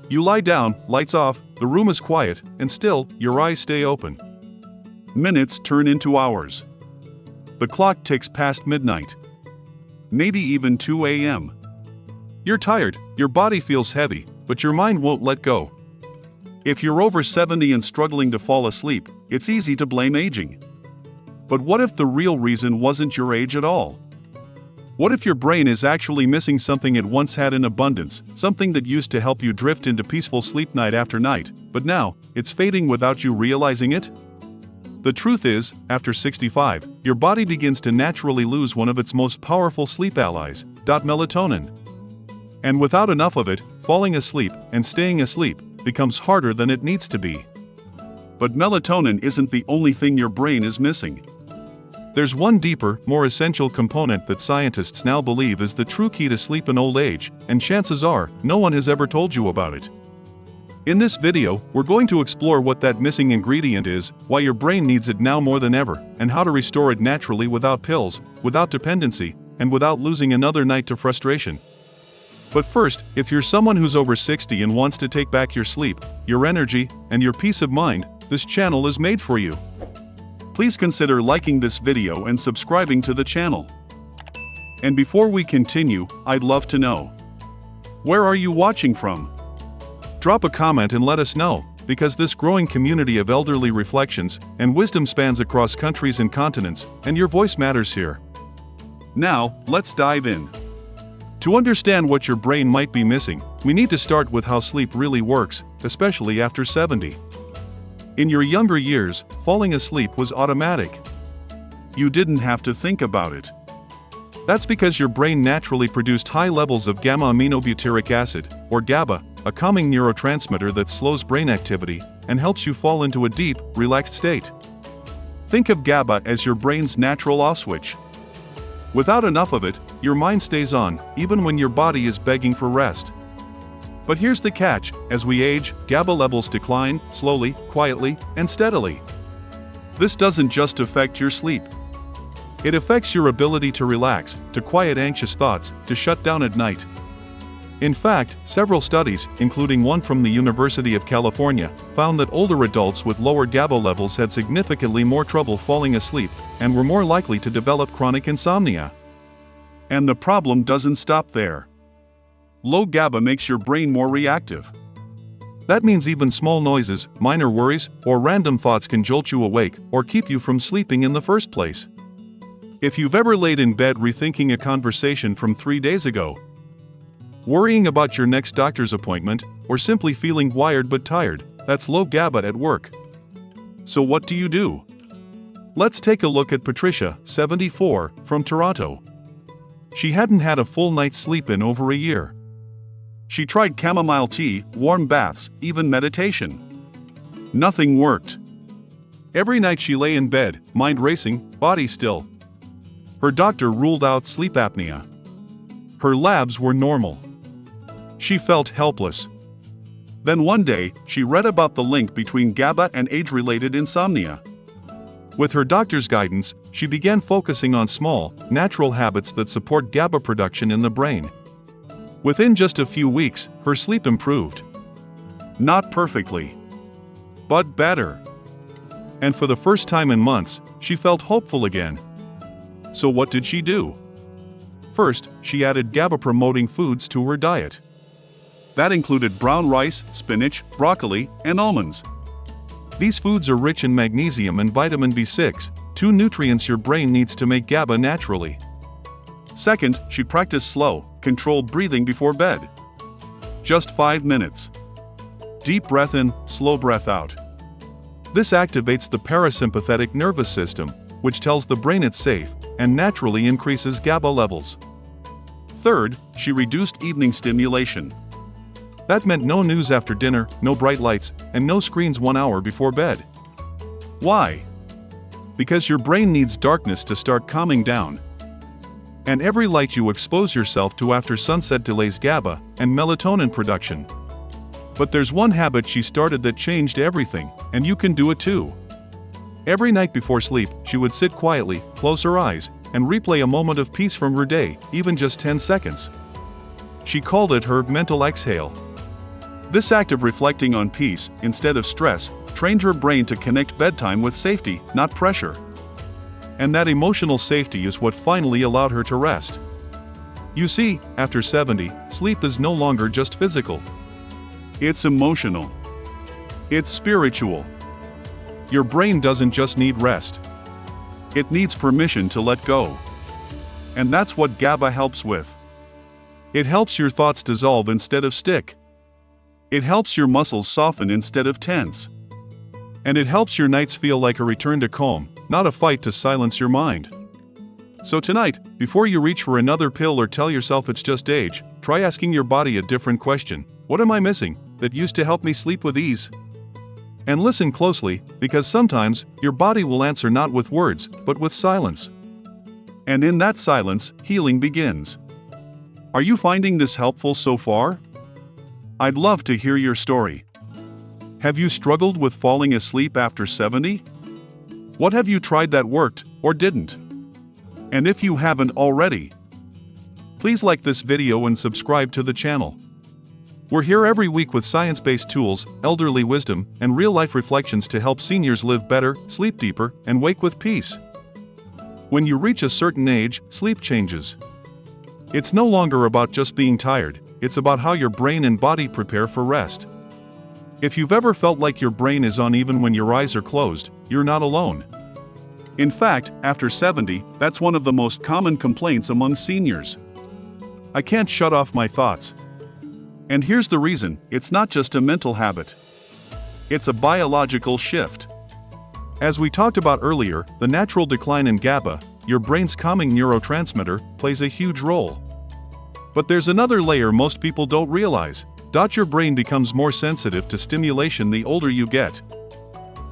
You lie down, lights off, the room is quiet, and still, your eyes stay open. Minutes turn into hours. The clock ticks past midnight. Maybe even 2 a.m. You're tired, your body feels heavy, but your mind won't let go. If you're over 70 and struggling to fall asleep, it's easy to blame aging. But what if the real reason wasn't your age at all? What if your brain is actually missing something it once had in abundance, something that used to help you drift into peaceful sleep night after night, but now, it's fading without you realizing it? The truth is, after 65, your body begins to naturally lose one of its most powerful sleep allies, melatonin. And without enough of it, falling asleep and staying asleep becomes harder than it needs to be. But melatonin isn't the only thing your brain is missing. There's one deeper, more essential component that scientists now believe is the true key to sleep in old age, and chances are, no one has ever told you about it. In this video, we're going to explore what that missing ingredient is, why your brain needs it now more than ever, and how to restore it naturally without pills, without dependency, and without losing another night to frustration. But first, if you're someone who's over 60 and wants to take back your sleep, your energy, and your peace of mind, this channel is made for you. Please consider liking this video and subscribing to the channel. And before we continue, I'd love to know, where are you watching from? Drop a comment and let us know, because this growing community of elderly reflections and wisdom spans across countries and continents, and your voice matters here. Now, let's dive in. To understand what your brain might be missing, we need to start with how sleep really works, especially after 70. In your younger years, falling asleep was automatic. You didn't have to think about it. That's because your brain naturally produced high levels of gamma-aminobutyric acid, or GABA, a calming neurotransmitter that slows brain activity and helps you fall into a deep, relaxed state. Think of GABA as your brain's natural off switch. Without enough of it, your mind stays on, even when your body is begging for rest. But here's the catch: as we age, GABA levels decline, slowly, quietly, and steadily. This doesn't just affect your sleep. It affects your ability to relax, to quiet anxious thoughts, to shut down at night. In fact, several studies, including one from the University of California, found that older adults with lower GABA levels had significantly more trouble falling asleep, and were more likely to develop chronic insomnia. And the problem doesn't stop there. Low GABA makes your brain more reactive. That means even small noises, minor worries, or random thoughts can jolt you awake, or keep you from sleeping in the first place. If you've ever laid in bed rethinking a conversation from 3 days ago, worrying about your next doctor's appointment, or simply feeling wired but tired, that's low GABA at work. So what do? Let's take a look at Patricia, 74, from Toronto. She hadn't had a full night's sleep in over a year. She tried chamomile tea, warm baths, even meditation. Nothing worked. Every night she lay in bed, mind racing, body still. Her doctor ruled out sleep apnea. Her labs were normal. She felt helpless. Then one day, she read about the link between GABA and age-related insomnia. With her doctor's guidance, she began focusing on small, natural habits that support GABA production in the brain. Within just a few weeks, her sleep improved. Not perfectly, but better. And for the first time in months, she felt hopeful again. So what did she do? First, she added GABA-promoting foods to her diet. That included brown rice, spinach, broccoli, and almonds. These foods are rich in magnesium and vitamin B6, two nutrients your brain needs to make GABA naturally. Second, she practiced slow, controlled breathing before bed. Just 5 minutes. Deep breath in, slow breath out. This activates the parasympathetic nervous system, which tells the brain it's safe, and naturally increases GABA levels. Third, she reduced evening stimulation. That meant no news after dinner, no bright lights, and no screens 1 hour before bed. Why? Because your brain needs darkness to start calming down. And every light you expose yourself to after sunset delays GABA and melatonin production. But there's one habit she started that changed everything, and you can do it too. Every night before sleep, she would sit quietly, close her eyes, and replay a moment of peace from her day, even just 10 seconds. She called it her mental exhale. This act of reflecting on peace, instead of stress, trained her brain to connect bedtime with safety, not pressure. And that emotional safety is what finally allowed her to rest. You see, after 70, sleep is no longer just physical. It's emotional. It's spiritual. Your brain doesn't just need rest. It needs permission to let go. And that's what GABA helps with. It helps your thoughts dissolve instead of stick. It helps your muscles soften instead of tense. And it helps your nights feel like a return to calm, not a fight to silence your mind. So tonight, before you reach for another pill or tell yourself it's just age, try asking your body a different question. What am I missing that used to help me sleep with ease? And listen closely, because sometimes your body will answer not with words, but with silence. And in that silence, healing begins. Are you finding this helpful so far? I'd love to hear your story. Have you struggled with falling asleep after 70? What have you tried that worked, or didn't? And if you haven't already, please like this video and subscribe to the channel. We're here every week with science-based tools, elderly wisdom, and real-life reflections to help seniors live better, sleep deeper, and wake with peace. When you reach a certain age, sleep changes. It's no longer about just being tired, it's about how your brain and body prepare for rest. If you've ever felt like your brain is uneven when your eyes are closed, you're not alone. In fact, after 70, that's one of the most common complaints among seniors. I can't shut off my thoughts. And here's the reason, it's not just a mental habit. It's a biological shift. As we talked about earlier, the natural decline in GABA, your brain's calming neurotransmitter, plays a huge role. But there's another layer most people don't realize. Your brain becomes more sensitive to stimulation the older you get.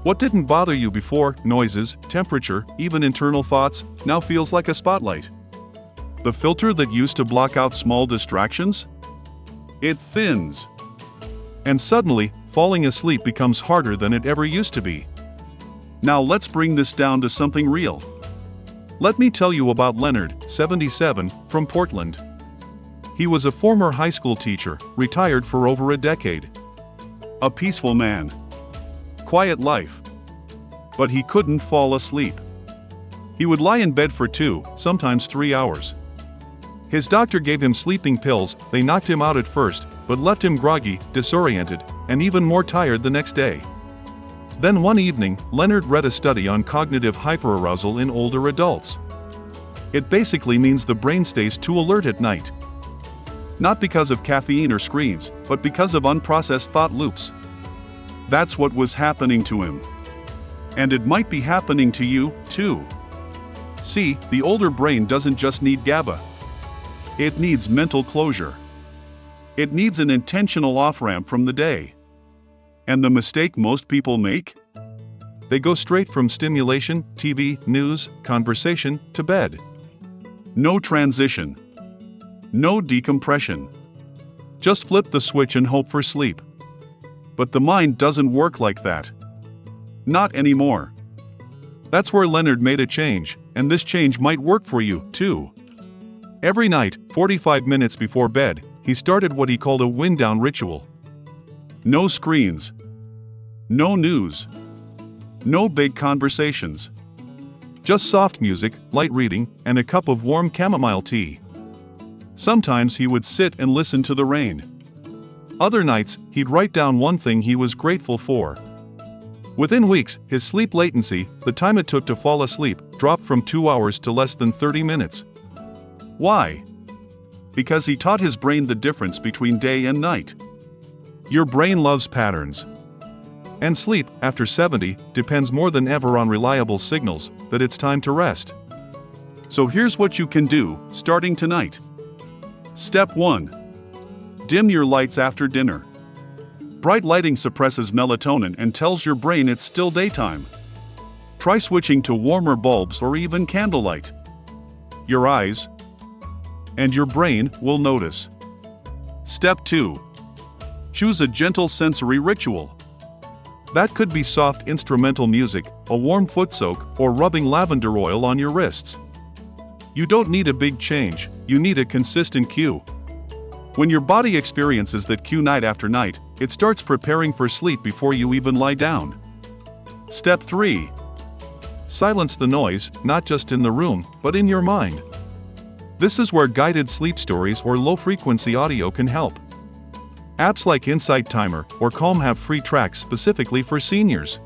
What didn't bother you before, noises, temperature, even internal thoughts, now feels like a spotlight. The filter that used to block out small distractions? It thins. And suddenly, falling asleep becomes harder than it ever used to be. Now let's bring this down to something real. Let me tell you about Leonard, 77, from Portland. He was a former high school teacher, retired for over a decade. A peaceful man. Quiet life. But he couldn't fall asleep. He would lie in bed for 2, sometimes 3 hours. His doctor gave him sleeping pills. They knocked him out at first, but left him groggy, disoriented, and even more tired the next day. Then one evening, Leonard read a study on cognitive hyperarousal in older adults. It basically means the brain stays too alert at night. Not because of caffeine or screens, but because of unprocessed thought loops. That's what was happening to him. And it might be happening to you, too. See, the older brain doesn't just need GABA. It needs mental closure. It needs an intentional off-ramp from the day. And the mistake most people make? They go straight from stimulation, TV, news, conversation, to bed. No transition. No decompression. Just flip the switch and hope for sleep. But the mind doesn't work like that. Not anymore. That's where Leonard made a change, and this change might work for you, too. Every night, 45 minutes before bed, he started what he called a wind-down ritual. No screens. No news. No big conversations. Just soft music, light reading, and a cup of warm chamomile tea. Sometimes he would sit and listen to the rain. Other nights, he'd write down one thing he was grateful for. Within weeks, his sleep latency, the time it took to fall asleep, dropped from 2 hours to less than 30 minutes. Why? Because he taught his brain the difference between day and night. Your brain loves patterns. And sleep, after 70, depends more than ever on reliable signals that it's time to rest. So here's what you can do, starting tonight. Step 1. Dim your lights after dinner. Bright lighting suppresses melatonin and tells your brain it's still daytime. Try switching to warmer bulbs or even candlelight. Your eyes and your brain will notice. Step 2. Choose a gentle sensory ritual. That could be soft instrumental music, a warm foot soak, or rubbing lavender oil on your wrists. You don't need a big change, you need a consistent cue. When your body experiences that cue night after night, it starts preparing for sleep before you even lie down. Step 3. Silence the noise, not just in the room, but in your mind. This is where guided sleep stories or low-frequency audio can help. Apps like Insight Timer or Calm have free tracks specifically for seniors.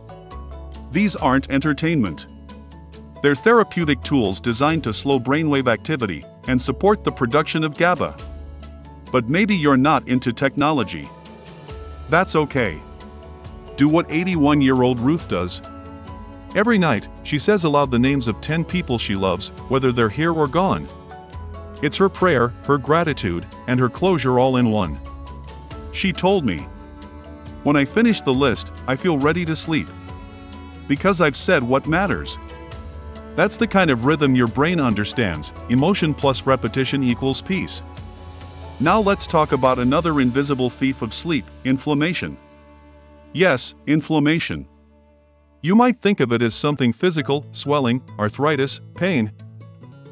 These aren't entertainment. They're therapeutic tools designed to slow brainwave activity and support the production of GABA. But maybe you're not into technology. That's okay. Do what 81-year-old Ruth does. Every night, she says aloud the names of 10 people she loves, whether they're here or gone. It's her prayer, her gratitude, and her closure all in one. She told me, "When I finish the list, I feel ready to sleep. Because I've said what matters." That's the kind of rhythm your brain understands. Emotion plus repetition equals peace. Now let's talk about another invisible thief of sleep, inflammation. Yes, inflammation. You might think of it as something physical, swelling, arthritis, pain.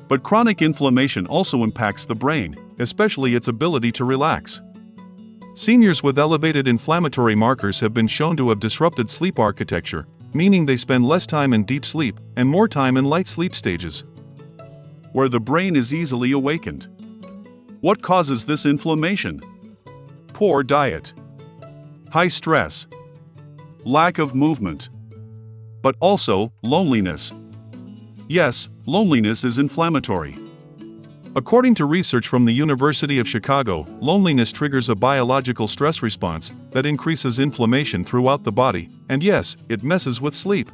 But chronic inflammation also impacts the brain, especially its ability to relax. Seniors with elevated inflammatory markers have been shown to have disrupted sleep architecture, meaning they spend less time in deep sleep and more time in light sleep stages, where the brain is easily awakened. What causes this inflammation? Poor diet, high stress, lack of movement, but also loneliness. Yes, loneliness is inflammatory. According to research from the University of Chicago, loneliness triggers a biological stress response that increases inflammation throughout the body, and yes, it messes with sleep.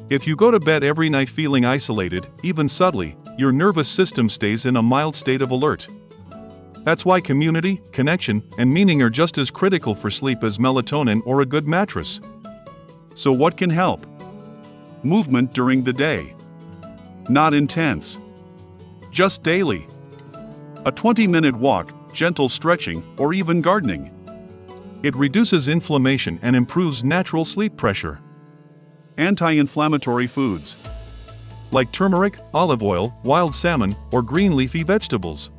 If you go to bed every night feeling isolated, even subtly, your nervous system stays in a mild state of alert. That's why community, connection, and meaning are just as critical for sleep as melatonin or a good mattress. So what can help? Movement during the day. Not intense. Just daily. A 20-minute walk, gentle stretching, or even gardening. It reduces inflammation and improves natural sleep pressure. Anti-inflammatory foods, like turmeric, olive oil, wild salmon, or green leafy vegetables.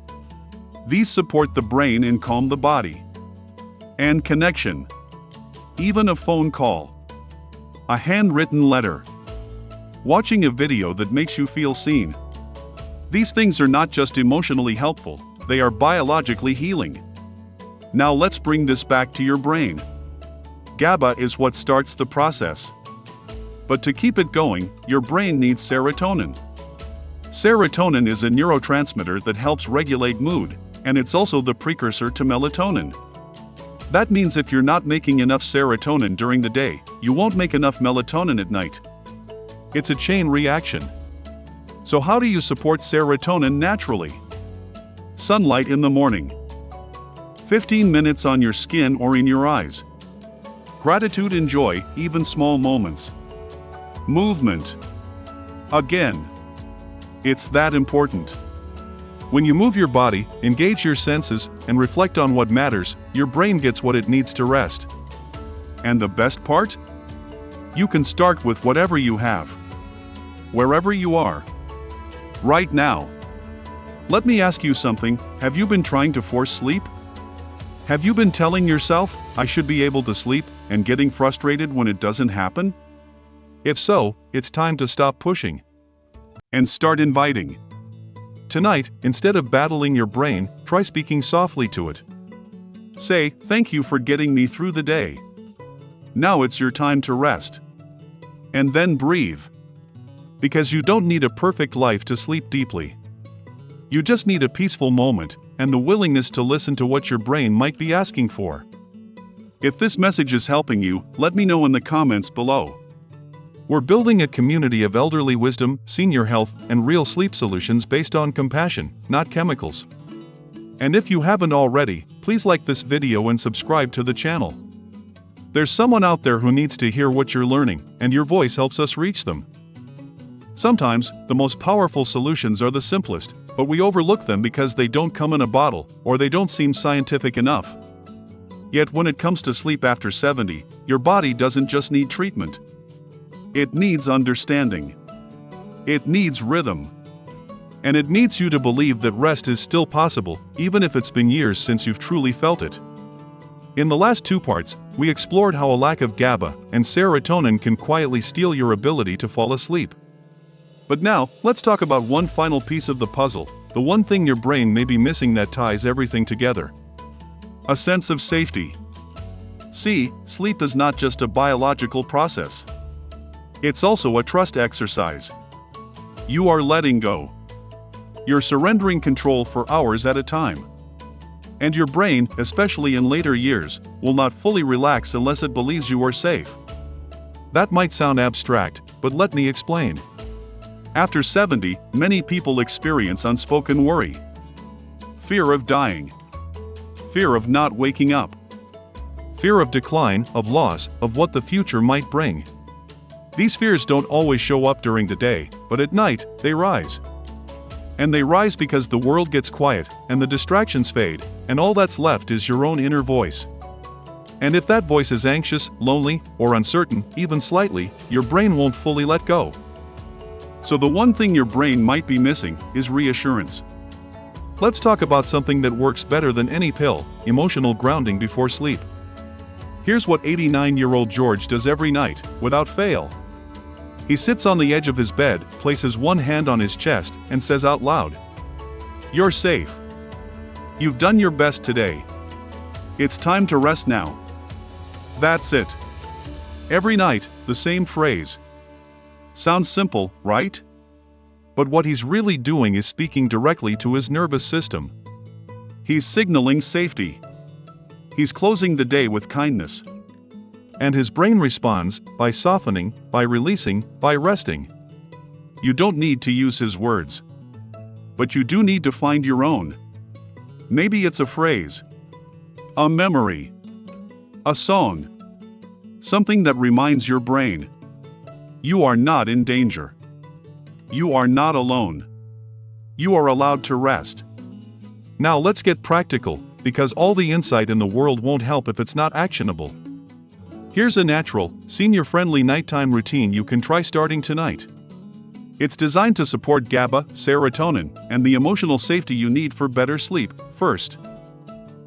These support the brain and calm the body. And connection. Even a phone call. A handwritten letter. Watching a video that makes you feel seen. These things are not just emotionally helpful, they are biologically healing. Now let's bring this back to your brain. GABA is what starts the process. But to keep it going, your brain needs serotonin. Serotonin is a neurotransmitter that helps regulate mood, and it's also the precursor to melatonin. That means if you're not making enough serotonin during the day, you won't make enough melatonin at night. It's a chain reaction. So how do you support serotonin naturally? Sunlight in the morning. 15 minutes on your skin or in your eyes. Gratitude and joy, even small moments. Movement. Again. It's that important. When you move your body, engage your senses, and reflect on what matters, your brain gets what it needs to rest. And the best part? You can start with whatever you have. Wherever you are. Right now. Let me ask you something, have you been trying to force sleep? Have you been telling yourself, I should be able to sleep, and getting frustrated when it doesn't happen? If so, it's time to stop pushing. And start inviting. Tonight, instead of battling your brain, try speaking softly to it. Say, thank you for getting me through the day. Now it's your time to rest. And then breathe. Because you don't need a perfect life to sleep deeply. You just need a peaceful moment, and the willingness to listen to what your brain might be asking for. If this message is helping you, let me know in the comments below. We're building a community of elderly wisdom, senior health, and real sleep solutions based on compassion, not chemicals. And if you haven't already, please like this video and subscribe to the channel. There's someone out there who needs to hear what you're learning, and your voice helps us reach them. Sometimes, the most powerful solutions are the simplest, but we overlook them because they don't come in a bottle, or they don't seem scientific enough. Yet when it comes to sleep after 70, your body doesn't just need treatment. It needs understanding. It needs rhythm. And it needs you to believe that rest is still possible, even if it's been years since you've truly felt it. In the last two parts, we explored how a lack of GABA and serotonin can quietly steal your ability to fall asleep. But now, let's talk about one final piece of the puzzle, the one thing your brain may be missing that ties everything together. A sense of safety. See, sleep is not just a biological process. It's also a trust exercise. You are letting go. You're surrendering control for hours at a time. And your brain, especially in later years, will not fully relax unless it believes you are safe. That might sound abstract, but let me explain. After 70, many people experience unspoken worry. Fear of dying. Fear of not waking up. Fear of decline, of loss, of what the future might bring. These fears don't always show up during the day, but at night, they rise. And they rise because the world gets quiet, and the distractions fade, and all that's left is your own inner voice. And if that voice is anxious, lonely, or uncertain, even slightly, your brain won't fully let go. So the one thing your brain might be missing is reassurance. Let's talk about something that works better than any pill: emotional grounding before sleep. Here's what 89-year-old George does every night, without fail. He sits on the edge of his bed, places one hand on his chest, and says out loud, "You're safe. You've done your best today. It's time to rest now." That's it. Every night, the same phrase. Sounds simple, right? But what he's really doing is speaking directly to his nervous system. He's signaling safety. He's closing the day with kindness. And his brain responds by softening, by releasing, by resting. You don't need to use his words. But you do need to find your own. Maybe it's a phrase, a memory, a song, something that reminds your brain, you are not in danger. You are not alone. You are allowed to rest. Now let's get practical, because all the insight in the world won't help if it's not actionable. Here's a natural, senior-friendly nighttime routine you can try starting tonight. It's designed to support GABA, serotonin, and the emotional safety you need for better sleep. First,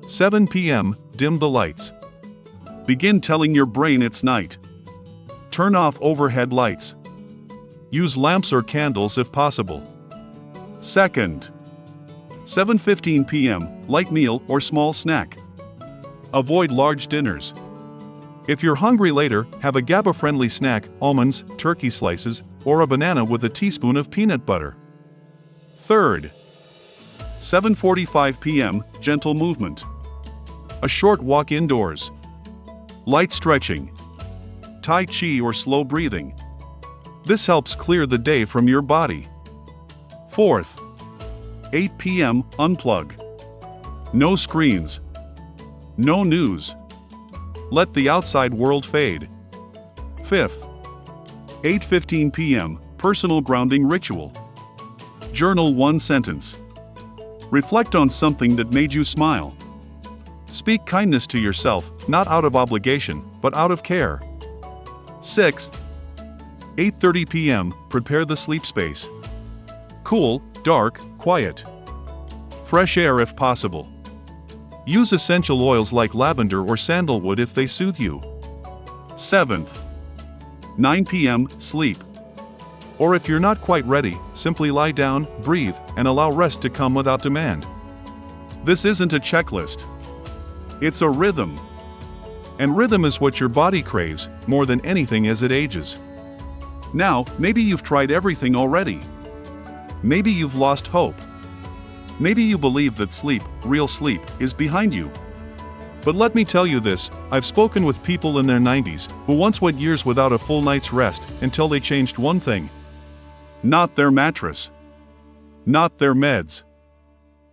7 p.m., dim the lights. Begin telling your brain it's night. Turn off overhead lights. Use lamps or candles if possible. Second, 7:15 p.m., light meal or small snack. Avoid large dinners. If you're hungry later, have a GABA-friendly snack, almonds, turkey slices, or a banana with a teaspoon of peanut butter. Third, 7:45 p.m., gentle movement. A short walk indoors. Light stretching. Tai Chi or slow breathing. This helps clear the day from your body. Fourth, 8 p.m., unplug. No screens. No news. Let the outside world fade. Fifth, 8:15 p.m., personal grounding ritual. Journal one sentence. Reflect on something that made you smile. Speak kindness to yourself, not out of obligation, but out of care. Sixth, 8:30 p.m., prepare the sleep space. Cool, dark, quiet. Fresh air if possible. Use essential oils like lavender or sandalwood if they soothe you. Seventh, 9 p.m., sleep. Or if you're not quite ready, simply lie down, breathe, and allow rest to come without demand. This isn't a checklist. It's a rhythm. And rhythm is what your body craves, more than anything as it ages. Now, maybe you've tried everything already. Maybe you've lost hope. Maybe you believe that sleep, real sleep, is behind you. But let me tell you this, I've spoken with people in their 90s, who once went years without a full night's rest, until they changed one thing. Not their mattress. Not their meds.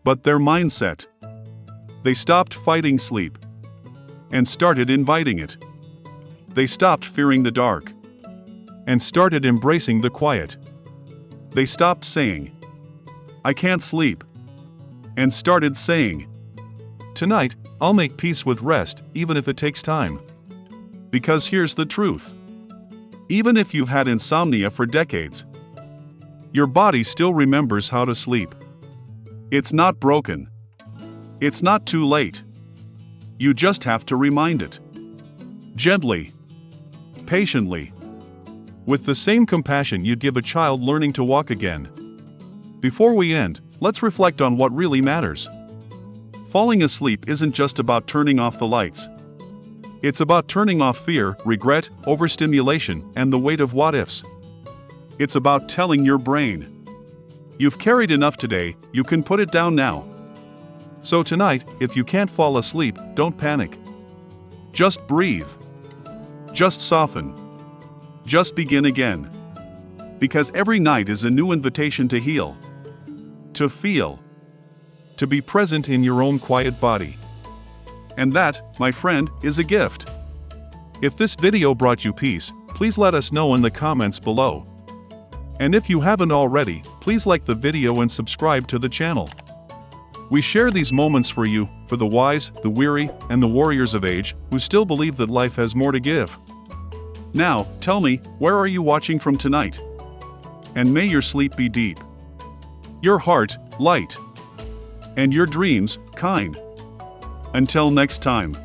But their mindset. They stopped fighting sleep. And started inviting it. They stopped fearing the dark. And started embracing the quiet. They stopped saying, "I can't sleep," and started saying, "Tonight, I'll make peace with rest, even if it takes time." Because here's the truth. Even if you've had insomnia for decades, Your body still remembers how to sleep. It's not broken. It's not too late. You just have to remind it. Gently. Patiently. With the same compassion you'd give a child learning to walk again. Before we end, let's reflect on what really matters. Falling asleep isn't just about turning off the lights. It's about turning off fear, regret, overstimulation, and the weight of what-ifs. It's about telling your brain, you've carried enough today, you can put it down now. So tonight, if you can't fall asleep, don't panic. Just breathe. Just soften. Just begin again. Because every night is a new invitation to heal. To feel. To be present in your own quiet body. And that, my friend, is a gift. If this video brought you peace, please let us know in the comments below. And if you haven't already, please like the video and subscribe to the channel. We share these moments for you, for the wise, the weary, and the warriors of age, who still believe that life has more to give. Now, tell me, where are you watching from tonight? And may your sleep be deep. Your heart, light. And your dreams, kind. Until next time.